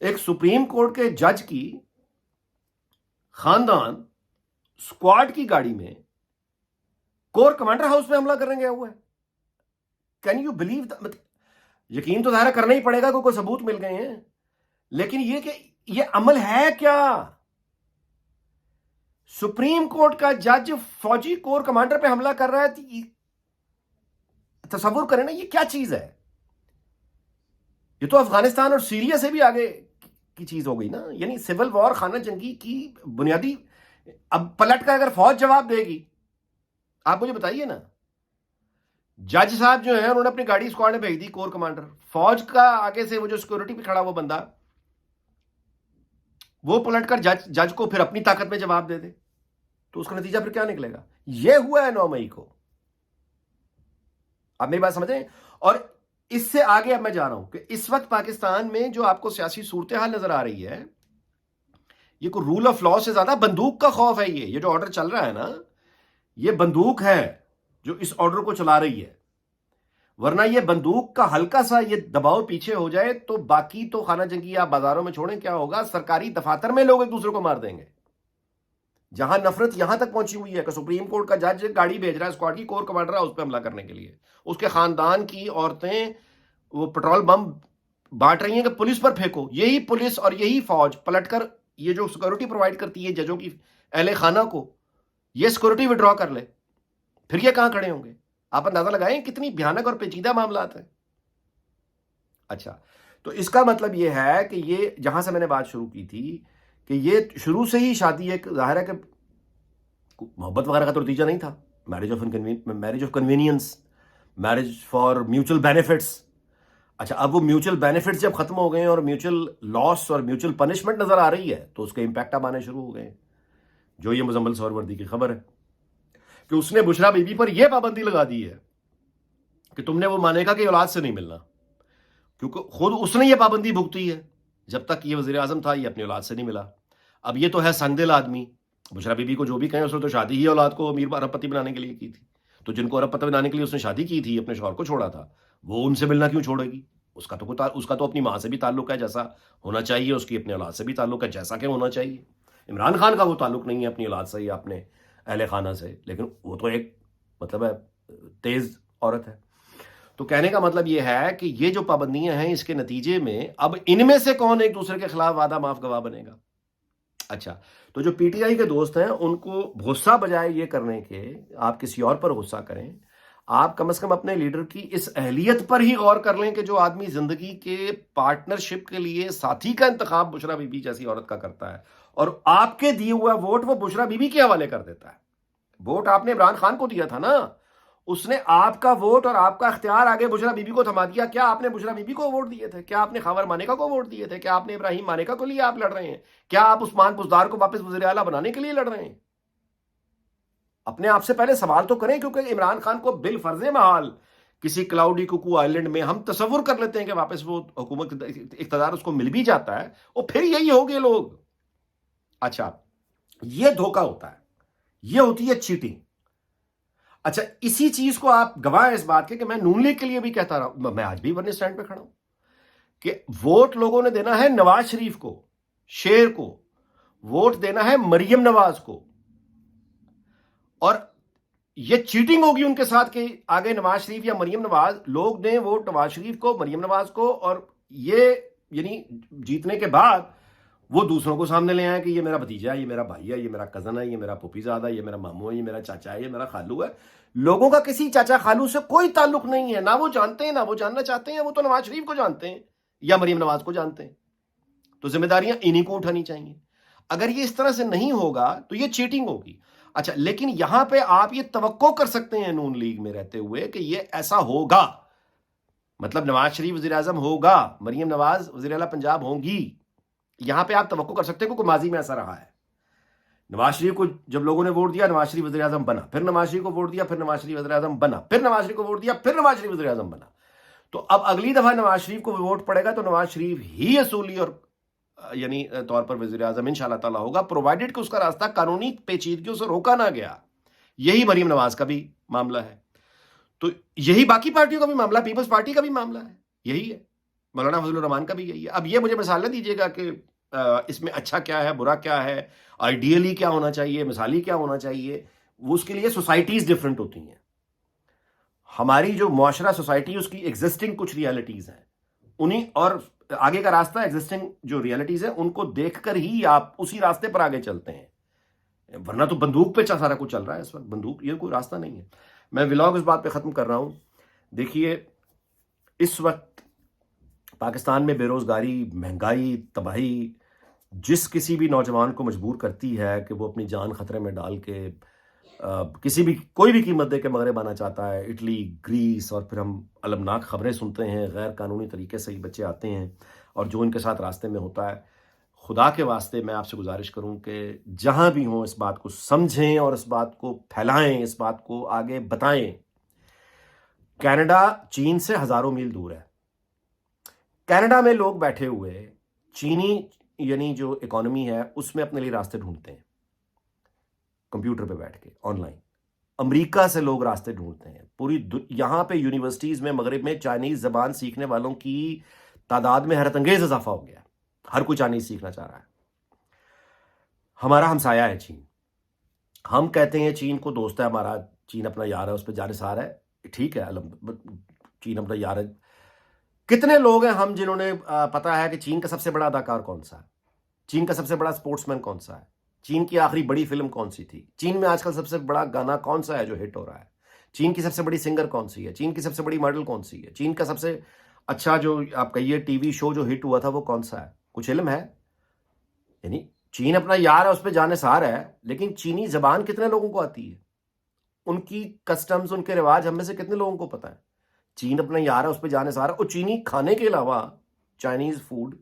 ایک supreme court کے جج کی خاندان اسکواڈ کی گاڑی میں کور کمانڈر ہاؤس میں حملہ کرنے گیا ہوا ہے. Can you believe? یقین تو ظاہر کرنا ہی پڑے گا کہ کوئی ثبوت مل گئے ہیں، لیکن یہ کہ یہ عمل ہے کیا؟ سپریم کورٹ کا جج فوجی کور کمانڈر پہ حملہ کر رہا ہے. تصور کریں نا، یہ کیا چیز ہے؟ یہ تو افغانستان اور سیریا سے بھی آگے کی چیز ہو گئی نا. یعنی سول وار، خانہ جنگی کی بنیادی. اب پلٹ کر اگر فوج جواب دے گی، آپ مجھے بتائیے نا. جج صاحب جو ہیں انہوں نے اپنی گاڑی اسکواڈ میں بھیج دی، کور کمانڈر. فوج کا آگے سے وہ جو سیکورٹی پہ کھڑا وہ بندہ، وہ پلٹ کر جج کو پھر اپنی طاقت میں جواب دے دے، تو اس کا نتیجہ پھر کیا نکلے گا؟ یہ ہوا ہے 9 مئی کو. آپ میری بات سمجھ رہے ہیں؟ اور اس سے آگے اب میں جا رہا ہوں کہ اس وقت پاکستان میں جو آپ کو سیاسی صورتحال نظر آ رہی ہے، یہ کوئی رول آف لا سے زیادہ بندوق کا خوف ہے. یہ جو آرڈر چل رہا ہے نا، یہ بندوق ہے جو اس آرڈر کو چلا رہی ہے. ورنہ یہ بندوق کا ہلکا سا یہ دباؤ پیچھے ہو جائے تو باقی تو خانہ جنگی آپ بازاروں میں چھوڑیں، کیا ہوگا؟ سرکاری دفاتر میں لوگ ایک دوسرے کو مار دیں گے. جہاں نفرت یہاں تک پہنچی ہوئی ہے کہ سپریم کورٹ کا جج گاڑی بھیج رہا ہے اسکواڈ کی، کور کمانڈر ہے اس پہ حملہ کرنے کے لیے. اس کے خاندان کی عورتیں وہ پٹرول بم بانٹ رہی ہیں کہ پولیس پر پھینکو. یہی پولیس اور یہی فوج پلٹ کر یہ جو سیکورٹی پرووائڈ کرتی ہے ججوں کی اہل خانہ کو، یہ سیکورٹی وڈرا کر لے، پھر یہ کہاں کھڑے ہوں گے؟ آپ اندازہ لگائیں کتنی بھیانک اور پیچیدہ معاملات ہیں. اچھا، تو اس کا مطلب یہ ہے کہ یہ جہاں سے میں نے بات شروع کی تھی کہ یہ شروع سے ہی شادی ایک ظاہر ہے کہ محبت وغیرہ کا تو نتیجہ نہیں تھا. Marriage of convenience, marriage for mutual benefits. اچھا، اب وہ میوچل بینیفٹس جب ختم ہو گئے ہیں اور میوچل لاس اور میوچل پنشمنٹ نظر آ رہی ہے، تو اس کے امپیکٹ اب آنے شروع ہو گئے ہیں. جو یہ مزمل سہروردی کی خبر ہے کہ اس نے بشرا بی بی پر یہ پابندی لگا دی ہے کہ تم نے وہ مانے گا کہ اولاد سے نہیں ملنا، کیونکہ خود اس نے یہ پابندی بھگتی ہے. جب تک یہ وزیر اعظم تھا یہ اپنی اولاد سے نہیں ملا. اب یہ تو ہے سنگ دل آدمی. بشرا بی بی کو جو بھی کہیں، اس نے تو شادی ہی اولاد کو امیر ارب پتی بنانے کے لیے کی تھی. تو جن کو ارب پتی بنانے کے لیے اس نے شادی کی تھی، اپنے شوہر کو چھوڑا تھا، وہ ان سے ملنا کیوں چھوڑے گی؟ اس کا تو اپنی ماں سے بھی تعلق ہے جیسا ہونا چاہیے، اس کی اپنے اولاد سے بھی تعلق ہے جیسا کہ ہونا چاہیے. عمران خان کا وہ تعلق نہیں ہے اپنی اولاد سے یا اپنے اہل خانہ سے، لیکن وہ تو ایک مطلب ہے تیز عورت ہے. تو کہنے کا مطلب یہ ہے کہ یہ جو پابندیاں ہیں، اس کے نتیجے میں اب ان میں سے کون ایک دوسرے کے خلاف وعدہ معاف گواہ بنے گا؟ اچھا، تو جو پی ٹی آئی کے دوست ہیں ان کو غصہ بجائے یہ کرنے کے آپ کسی اور پر غصہ کریں، آپ کم از کم اپنے لیڈر کی اس اہلیت پر ہی غور کر لیں کہ جو آدمی زندگی کے پارٹنرشپ کے لیے ساتھی کا انتخاب بشرا بی بی جیسی عورت کا کرتا ہے، اور آپ کے دیے ہوا ووٹ وہ بشرا بی بی کے حوالے کر دیتا ہے. ووٹ آپ نے عمران خان کو دیا تھا نا، اس نے آپ کا ووٹ اور آپ کا اختیار آگے بشرا بی بی کو تھما دیا. کیا آپ نے بشرا بی بی کو ووٹ دیے تھے؟ کیا آپ نے خاور مانیکا کو ووٹ دیے تھے؟ کیا آپ نے ابراہیم مانیکا کو لیے آپ لڑ رہے ہیں؟ کیا آپ عثمان بزدار کو واپس وزیر اعلیٰ بنانے کے لیے لڑ رہے ہیں؟ اپنے آپ سے پہلے سوال تو کریں، کیونکہ عمران خان کو بالفرض محال کسی کلاؤڈی کوکو آئلینڈ میں ہم تصور کر لیتے ہیں کہ واپس وہ حکومت اقتدار اس کو مل بھی جاتا ہے، اور پھر یہی ہوگے لوگ. اچھا، یہ دھوکہ ہوتا ہے، یہ ہوتی ہے چیٹنگ. اچھا، اسی چیز کو آپ گواہ ہیں اس بات کے کہ میں نون لیگ کے لیے بھی کہتا رہا، میں آج بھی ورنہ سٹینڈ پہ کھڑا ہوں کہ ووٹ لوگوں نے دینا ہے نواز شریف کو، شیر کو. ووٹ دینا ہے مریم نواز کو، اور یہ چیٹنگ ہوگی ان کے ساتھ کہ آگے نواز شریف یا مریم نواز، لوگ دیں ووٹ نواز شریف کو، مریم نواز کو، اور یہ یعنی جیتنے کے بعد وہ دوسروں کو سامنے لے آئے کہ یہ میرا بھتیجا ہے، یہ میرا بھائی ہے، یہ میرا کزن ہے، یہ میرا پھوپھی زادہ ہے، یہ میرا ماموں ہے، یہ میرا چاچا ہے، یہ میرا خالو ہے. لوگوں کا کسی چاچا خالو سے کوئی تعلق نہیں ہے، نہ وہ جانتے ہیں نہ وہ جاننا چاہتے ہیں. وہ تو نواز شریف کو جانتے ہیں یا مریم نواز کو جانتے ہیں. تو ذمہ داریاں انہی کو اٹھانی چاہیے. اگر یہ اس طرح سے نہیں ہوگا تو یہ چیٹنگ ہوگی. اچھا، لیکن یہاں پہ آپ یہ توقع کر سکتے ہیں نون لیگ میں رہتے ہوئے کہ یہ ایسا ہوگا، مطلب نواز شریف وزیر اعظم ہوگا، مریم نواز وزیر اعلیٰ پنجاب ہوں گی. یہاں پہ آپ توقع کر سکتے ہیں کہ ماضی میں ایسا رہا ہے. نواز شریف کو جب لوگوں نے ووٹ دیا، نواز شریف وزیر اعظم بنا، پھر نواز شریف کو ووٹ دیا، پھر نواز شریف وزیر اعظم بنا، پھر نواز شریف کو ووٹ دیا، پھر نواز شریف وزیر اعظم بنا. تو اب اگلی دفعہ نواز شریف کو ووٹ پڑے گا تو نواز شریف ہی اصولی اور یعنی طور پر وزیر اعظم انشاءاللہ تعالیٰ ہوگا، پرووائڈڈ کہ اس کا راستہ قانونی پیچیدگیوں سے روکا نہ گیا. یہی مریم نواز کا بھی معاملہ ہے، تو یہی باقی پارٹیوں کا بھی معاملہ، پیپلز پارٹی کا بھی معاملہ ہے، یہی ہے. مولانا فضل الرحمان کا بھی یہی ہے. اب یہ مجھے مثال نہ دیجیے گا کہ اس میں اچھا کیا ہے، برا کیا ہے، آئیڈیلی کیا ہونا چاہیے، مثالی کیا ہونا چاہیے. وہ اس کے لیے سوسائٹیز ڈفرینٹ ہوتی ہیں. ہماری جو معاشرہ سوسائٹی اس کی ایگزسٹنگ کچھ ریالٹیز ہیں، انہیں اور آگے کا راستہ ایگزسٹنگ جو ریالٹیز ہیں ان کو دیکھ کر ہی آپ اسی راستے پر آگے چلتے ہیں. ورنہ تو بندوق پہ سارا کچھ چل رہا ہے اس وقت. بندوق یہ کوئی راستہ نہیں ہے. میں ولاگ اس بات پہ ختم کر رہا ہوں. دیکھیے اس وقت پاکستان میں بے روزگاری، مہنگائی، تباہی جس کسی بھی نوجوان کو مجبور کرتی ہے کہ وہ اپنی جان خطرے میں ڈال کے کسی بھی کوئی بھی قیمت دے کے مغرب آنا چاہتا ہے. اٹلی، گریس، اور پھر ہم المناک خبریں سنتے ہیں غیر قانونی طریقے سے ہی بچے آتے ہیں اور جو ان کے ساتھ راستے میں ہوتا ہے. خدا کے واسطے میں آپ سے گزارش کروں کہ جہاں بھی ہوں اس بات کو سمجھیں اور اس بات کو پھیلائیں، اس بات کو آگے بتائیں. کینیڈا چین سے ہزاروں میل دور ہے. کینیڈا میں لوگ بیٹھے ہوئے چینی یعنی جو اکانومی ہے اس میں اپنے لیے راستے ڈھونڈتے ہیں، کمپیوٹر پہ بیٹھ کے آن لائن. امریکہ سے لوگ راستے ڈھونڈتے ہیں. یہاں پہ یونیورسٹیز میں مغرب میں چائنیز زبان سیکھنے والوں کی تعداد میں حیرت انگیز اضافہ ہو گیا. ہر کوئی چائنیز سیکھنا چاہ رہا ہے. ہمارا ہمسایہ ہے چین. ہم کہتے ہیں چین کو دوست ہے ہمارا، چین اپنا یار ہے، اس پہ جانثار ہے. ٹھیک ہے، چین اپنا یار ہے. کتنے لوگ ہیں ہم جنہوں نے پتا ہے کہ چین کا سب سے بڑا اداکار کون سا ہے، چین کا سب سے بڑا سپورٹس مین کون سا ہے، چین کی آخری بڑی فلم کون سی تھی، چین میں آج کل سب سے بڑا گانا کون سا ہے جو ہٹ ہو رہا ہے، چین کی سب سے بڑی سنگر کون سی ہے، چین کی سب سے بڑی ماڈل کون سی ہے، چین کا سب سے اچھا جو آپ کہیے ٹی وی شو جو ہٹ ہوا تھا وہ کون سا ہے. کچھ علم ہے؟ یعنی چین اپنا یار ہے، اس پہ جانثار ہے، لیکن چینی زبان کتنے لوگوں کو آتی ہے، ان کی کسٹمز، ان کے رواج ہم میں سے کتنے لوگوں کو پتہ ہے. چین اپنا یار ہے، اس پہ جانثار ہے. اور چینی کھانے کے علاوہ چائنیز فوڈ،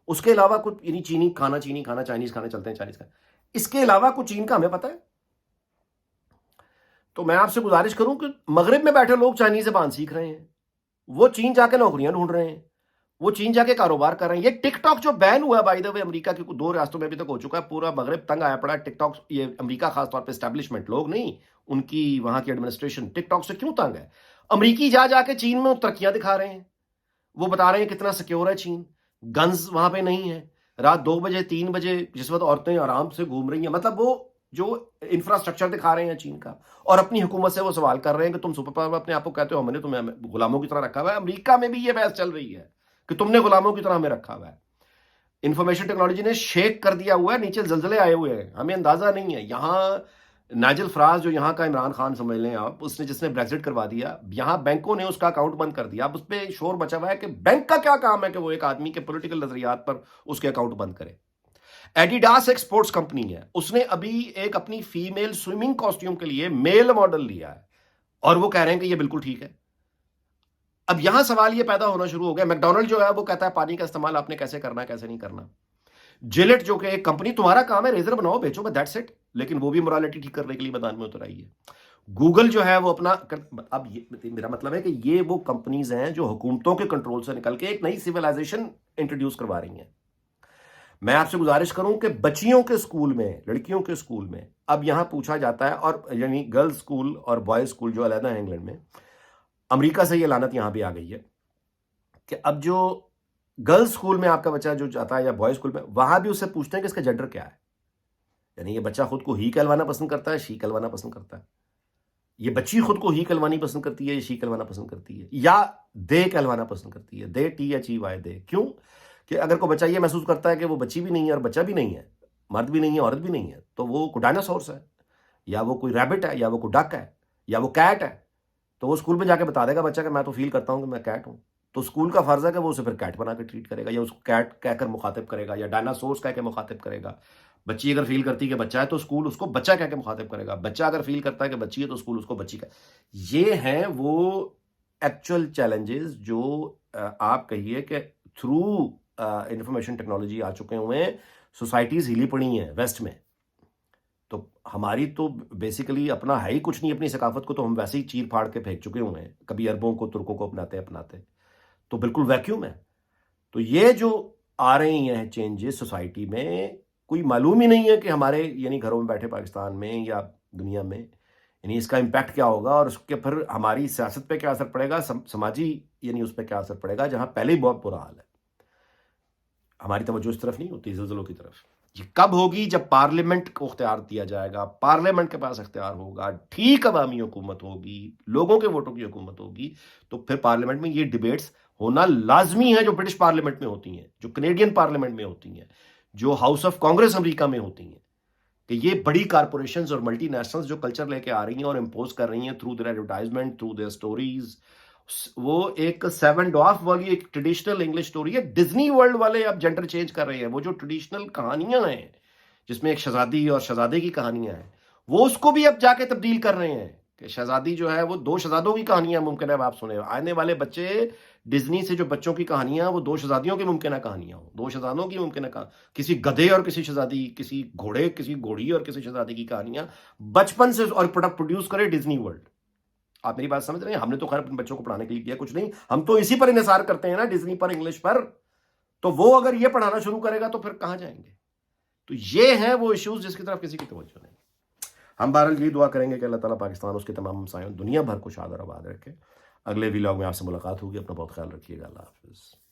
اس کے علاوہ کچھ یعنی چینی کھانا چائنیز کھانا چلتے ہیں، چائنیز کھانا، اس کے علاوہ کچھ چین کا ہمیں پتہ ہے. تو میں آپ سے گزارش کروں کہ مغرب میں بیٹھے لوگ چائنیز زبان سیکھ رہے ہیں، وہ چین جا کے نوکریاں ڈھونڈ رہے ہیں، وہ چین جا کے کاروبار کر رہے ہیں. یہ ٹک ٹاک جو بین ہوا ہے بائی دا وے امریکہ کے 2 ریاستوں میں ابھی تک ہو چکا ہے، پورا مغرب تنگ آیا پڑا ہے ٹک ٹاک. یہ امریکہ خاص طور پہ اسٹیبلشمنٹ، لوگ نہیں، ان کی وہاں کی ایڈمنسٹریشن ٹک ٹاک سے کیوں تنگ ہے. امریکی جا جا کے چین میں ترقیاں دکھا رہے ہیں، وہ بتا رہے ہیں کتنا سیکیور ہے چین، گنز وہاں پہ نہیں ہے. رات 2 بجے 3 بجے جس وقت عورتیں آرام سے گھوم رہی ہیں، مطلب وہ جو انفراسٹرکچر دکھا رہے ہیں چین کا. اور اپنی حکومت سے وہ سوال کر رہے ہیں کہ تم سپر پاور اپنے آپ کو کہتے ہو، ہم نے تمہیں غلاموں کی طرح رکھا ہوا ہے. امریکہ میں بھی یہ بحث چل رہی ہے کہ تم نے غلاموں کی طرح ہمیں رکھا ہوا ہے. انفارمیشن ٹیکنالوجی نے شیک کر دیا ہوا ہے، نیچے زلزلے آئے ہوئے ہیں، ہمیں اندازہ نہیں ہے. یہاں نائجل فراز جو یہاں کا عمران خان سمجھ لیں آپ، اس نے جس نے بریگزٹ کروا دیا، یہاں بینکوں نے اس کا اکاؤنٹ بند کر دیا. اب اس پہ شور مچا ہوا ہے کہ بینک کا کیا کام ہے کہ وہ ایک آدمی کے پولیٹیکل نظریات پر اس کے اکاؤنٹ بند کرے. ایڈیڈاس ایک سپورٹس کمپنی ہے، اس نے ابھی ایک اپنی فیمیل سوئمنگ کاسٹیوم کے لیے میل ماڈل لیا ہے اور وہ کہہ رہے ہیں کہ یہ بالکل ٹھیک ہے. اب یہاں سوال یہ پیدا ہونا شروع ہو گیا. میکڈونلڈ جو ہے وہ کہتا ہے پانی کا استعمال آپ نے کیسے کرنا ہے، کیسے نہیں کرنا. جیلٹ جو کہ ایک کمپنی، تمہارا کام ہے ریزر بناؤ بیچو، بس دیٹس اٹ، لیکن وہ بھی morality ٹھیک کرنے کے لیے میدان میں اتر آئی ہے. گوگل جو ہے وہ اپنا، اب میرا مطلب ہے کہ یہ وہ کمپنیز ہیں جو حکومتوں کے کنٹرول سے نکل کے ایک نئی سیولائزیشن انٹروڈیوس کروا رہی ہیں. میں آپ سے گزارش کروں کہ بچیوں کے اسکول میں، لڑکیوں کے اسکول میں اب یہاں پوچھا جاتا ہے، اور یعنی گرلز اسکول اور بوائز اسکول جو علیحدہ ہیں انگلینڈ میں، امریکہ سے یہ لعنت یہاں بھی آ گئی ہے کہ اب جو گرلز اسکول میں آپ کا بچہ جو جاتا ہے یا بوائز اسکول میں، وہاں بھی اس سے پوچھتے ہیں کہ اس کا جنڈر کیا ہے. یعنی یہ بچہ خود کو ہی کہلوانا پسند کرتا ہے، شی کہلوانا پسند کرتا ہے، یہ بچی خود کو ہی کہلوانی پسند کرتی ہے، یہ شی کہلوانا پسند کرتی ہے، یا دے کہلوانا پسند کرتی ہے. دے THEY دے. کیوں کہ اگر کوئی بچہ یہ محسوس کرتا ہے کہ وہ بچی بھی نہیں ہے اور بچہ بھی نہیں ہے، مرد بھی نہیں ہے عورت بھی نہیں ہے، تو وہ کوئی ڈائناسورس ہے، یا وہ کوئی ریبٹ ہے، یا وہ کوئی ڈک ہے، یا وہ کیٹ ہے. تو وہ اسکول میں جا کے بتا دے گا بچہ کہ میں تو فیل کرتا ہوں کہ میں کیٹ ہوں. تو اسکول کا فرض ہے کہ وہ اسے پھر کیٹ بنا کے ٹریٹ کرے گا، یا اس کو کیٹ کہہ کر مخاطب کرے گا، یا ڈائناسورس کہہ کے مخاطب کرے گا. بچی اگر فیل کرتی ہے کہ بچہ ہے تو اسکول اس کو بچہ کہہ کے مخاطب کرے گا. بچہ اگر فیل کرتا ہے کہ بچی ہے تو اسکول اس کو بچی کا. یہ ہیں وہ ایکچوئل چیلنجز جو آپ کہیے کہ تھرو انفارمیشن ٹیکنالوجی آ چکے ہوئے ہیں. سوسائٹیز ہلی پڑی ہیں ویسٹ میں. تو ہماری تو بیسیکلی اپنا ہے ہی کچھ نہیں، اپنی ثقافت کو تو ہم ویسے ہی چیر پھاڑ کے پھینک چکے ہوئے ہیں، کبھی عربوں کو ترکوں کو اپناتے، تو بالکل ویکیوم ہے. تو یہ جو آ رہی ہیں چینجز سوسائٹی میں، کوئی معلوم ہی نہیں ہے کہ ہمارے یعنی گھروں میں بیٹھے پاکستان میں یا دنیا میں یعنی اس کا امپیکٹ کیا ہوگا اور اس کے پھر ہماری سیاست پہ کیا اثر پڑے گا، سماجی یعنی اس پہ کیا اثر پڑے گا، جہاں پہلے ہی بہت برا حال ہے. ہماری توجہ اس طرف نہیں ہوتی، زلزلوں کی طرف. یہ کب ہوگی؟ جب پارلیمنٹ کو اختیار دیا جائے گا، پارلیمنٹ کے پاس اختیار ہوگا، ٹھیک عوامی حکومت ہوگی، لوگوں کے ووٹوں کی حکومت ہوگی، تو پھر پارلیمنٹ میں یہ ڈیبیٹس ہونا لازمی ہے جو برٹش پارلیمنٹ میں ہوتی ہیں، جو کینیڈین پارلیمنٹ میں ہوتی ہیں، جو ہاؤس آف کانگریس امریکہ میں ہوتی ہیں. کہ یہ بڑی کارپوریشنز اور ملٹی نیشنلز جو کلچر لے کے آ رہی ہیں اور امپوز کر رہی ہیں through their advertisement, through their stories. وہ ایک سیون ڈوارف والی ایک ٹریڈیشنل انگلش اسٹوری ہے. ڈزنی ورلڈ والے اب جنڈر چینج کر رہے ہیں. وہ جو ٹریڈیشنل کہانیاں ہیں جس میں ایک شہزادی اور شہزادے کی کہانیاں ہیں، وہ اس کو بھی اب جا کے تبدیل کر رہے ہیں کہ شہزادی جو ہے وہ دو شہزادوں کی کہانیاں ممکن ہے اب آپ سنیں. آنے والے بچے ڈزنی سے جو بچوں کی کہانیاں وہ دو شہزادیوں کی ممکنہ کہانیاں ہوں، دو شہزادوں کی ممکنہ کسی گدھے اور کسی شہزادی، کسی گھوڑے کسی گھوڑی اور کسی شہزادی کی کہانیاں بچپن سے اور پروڈیوس کرے ڈزنی ورلڈ. آپ میری بات سمجھ رہے ہیں؟ ہم نے تو خیر اپنے بچوں کو پڑھانے کے لیے کیا کچھ نہیں، ہم تو اسی پر انحصار کرتے ہیں نا، ڈزنی پر، انگلش پر. تو وہ اگر یہ پڑھانا شروع کرے گا تو پھر کہاں جائیں گے؟ تو یہ ہیں وہ ایشوز جس کی طرف کسی کی توجہ نہیں. ہم بہرحال یہ دعا کریں گے کہ اللہ تعالیٰ پاکستان اس کے تمام ہمسایوں دنیا بھر کو شاد اور آباد رکھے. اگلے ولاگ میں آپ سے ملاقات ہوگی. اپنا بہت خیال رکھیے گا. اللہ حافظ.